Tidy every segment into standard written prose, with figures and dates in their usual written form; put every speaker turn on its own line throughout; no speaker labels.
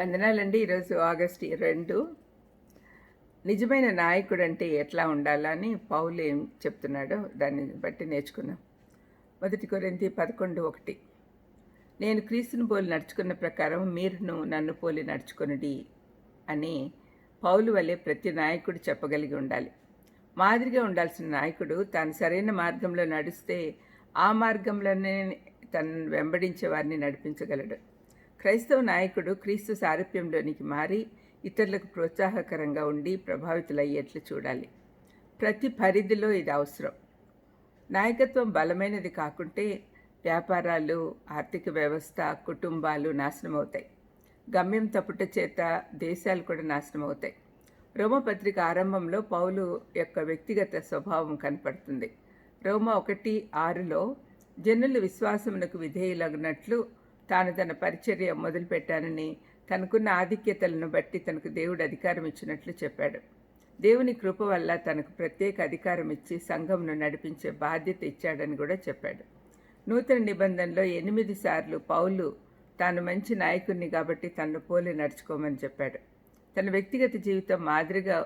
వందనాలండి. ఈరోజు ఆగస్టు 2. నిజమైన నాయకుడు అంటే ఎట్లా ఉండాలని పౌలు ఏం చెప్తున్నాడో దాన్ని బట్టి నేర్చుకున్నాం. 1 కొరింథీ 11:1 నేను క్రీస్తుని పోలి నడుచుకున్న ప్రకారం మీరును నన్ను పోలి నడుచుకొనుడి అని పౌలు వలె ప్రతి నాయకుడు చెప్పగలిగి ఉండాలి. మాదిరిగా ఉండాల్సిన నాయకుడు తాను సరైన మార్గంలో నడిస్తే ఆ మార్గంలోనే తనను వెంబడించే వారిని నడిపించగలడు. క్రైస్తవ నాయకుడు క్రీస్తు సారూప్యంలోనికి మారి ఇతరులకు ప్రోత్సాహకరంగా ఉండి ప్రభావితులయ్యేట్లు చూడాలి. ప్రతి పరిధిలో ఇది అవసరం. నాయకత్వం బలమైనది కాకుంటే వ్యాపారాలు, ఆర్థిక వ్యవస్థ, కుటుంబాలు నాశనమవుతాయి. గమ్యం తప్పుట చేత దేశాలు కూడా నాశనమవుతాయి. రోమపత్రిక ఆరంభంలో పౌలు యొక్క వ్యక్తిగత స్వభావం కనపడుతుంది. రోమ 1:6లో జనులు విశ్వాసమునకు విధేయులగినట్లు తాను తన పరిచర్య మొదలుపెట్టానని, తనకున్న ఆధిక్యతలను బట్టి తనకు దేవుడు అధికారం ఇచ్చినట్లు చెప్పాడు. దేవుని కృప వల్ల తనకు ప్రత్యేక అధికారం ఇచ్చి సంఘంను నడిపించే బాధ్యత ఇచ్చాడని కూడా చెప్పాడు. నూతన నిబంధనలో 8 సార్లు పౌలు తాను మంచి నాయకుడిని కాబట్టి తనను పోలి నడుచుకోమని చెప్పాడు. తన వ్యక్తిగత జీవితం మాదిరిగా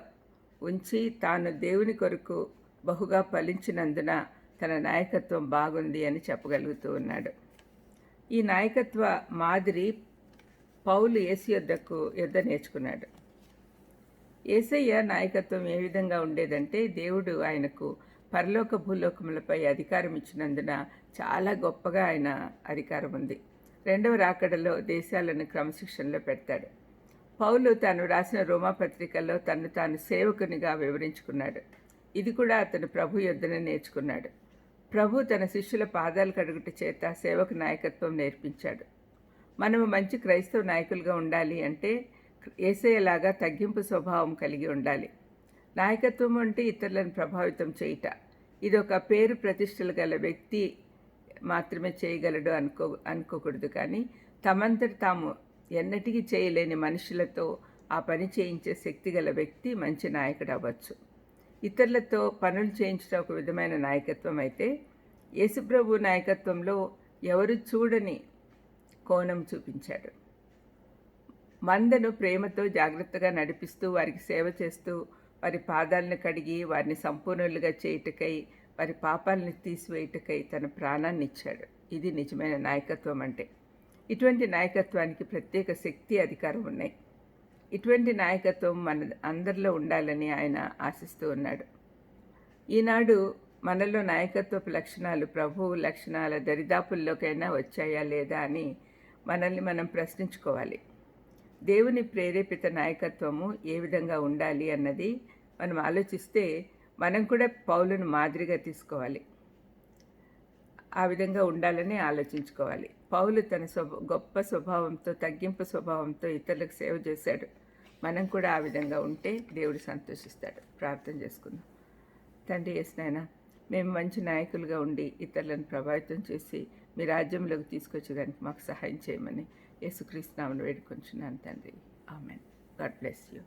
ఉంచి తాను దేవుని కొరకు బహుగా ఫలించినందున తన నాయకత్వం బాగుంది అని చెప్పగలుగుతూ ఉన్నాడు. ఈ నాయకత్వ మాదిరి పౌలు యేసు యొద్ద నేర్చుకున్నాడు. యేసయ్య నాయకత్వం ఏ విధంగా ఉండేదంటే, దేవుడు ఆయనకు పరలోక భూలోకములపై అధికారం ఇచ్చినందున చాలా గొప్పగా ఆయన అధికారం ఉంది. 2వ రాకడలో దేశాలను క్రమశిక్షణలో పెడతాడు. పౌలు తాను రాసిన రోమాపత్రికల్లో తను తాను సేవకునిగా వివరించుకున్నాడు. ఇది కూడా అతను ప్రభు యొద్దనే నేర్చుకున్నాడు. ప్రభు తన శిష్యుల పాదాలు కడుగుట చేత సేవకు నాయకత్వం నేర్పించాడు. మనము మంచి క్రైస్తవ నాయకులుగా ఉండాలి అంటే యేసయ్యలాగా తగ్గింపు స్వభావం కలిగి ఉండాలి. నాయకత్వం అంటే ఇతరులను ప్రభావితం చేయుట. ఇది ఒక పేరు ప్రతిష్టలు గల వ్యక్తి మాత్రమే చేయగలడు అనుకోకూడదు. కానీ తమంతట తాము ఎన్నటికీ చేయలేని మనుషులతో ఆ పని చేయించే శక్తి గల వ్యక్తి మంచి నాయకుడు అవ్వచ్చు. ఇతరులతో పనులు చేయించడం ఒక విధమైన నాయకత్వం అయితే, యేసుప్రభు నాయకత్వంలో ఎవరు చూడని కోణం చూపించాడు. మందను ప్రేమతో జాగ్రత్తగా నడిపిస్తూ వారికి సేవ చేస్తూ వారి పాదాలను కడిగి వారిని సంపూర్ణులుగా చేయుటకై వారి పాపాలను తీసివేయుటకై తన ప్రాణాన్ని ఇచ్చాడు. ఇది నిజమైన నాయకత్వం అంటే. ఇటువంటి నాయకత్వానికి ప్రత్యేక శక్తి, అధికారం ఉన్నాయి. ఇటువంటి నాయకత్వం మన అందరిలో ఉండాలని ఆయన ఆశిస్తూ ఉన్నాడు. ఈనాడు మనలో నాయకత్వపు లక్షణాలు ప్రభువు లక్షణాల దరిదాపుల్లోకైనా వచ్చాయా లేదా అని మనల్ని మనం ప్రశ్నించుకోవాలి. దేవుని ప్రేరేపిత నాయకత్వము ఏ విధంగా ఉండాలి అన్నది మనం ఆలోచిస్తే మనం కూడా పౌలును మాదిరిగా తీసుకోవాలి. ఆ విధంగా ఉండాలని ఆలోచించుకోవాలి. పౌలు తన గొప్ప స్వభావంతో, తగ్గింపు స్వభావంతో ఇతరులకు సేవ చేశాడు. మనం కూడా ఆ విధంగా ఉంటే దేవుడు సంతోషిస్తాడు. ప్రార్థన చేసుకుందాం. తండ్రి యేసునాయనా, మేము మంచి నాయకులుగా ఉండి ఇతరులను ప్రభావితం చేసి మీ రాజ్యంలోకి తీసుకొచ్చేదానికి మాకు సహాయం చేయమని యేసుక్రీస్తు నామమున వేడుకొంచున్నాను తండ్రి. ఆమెన్. God bless you.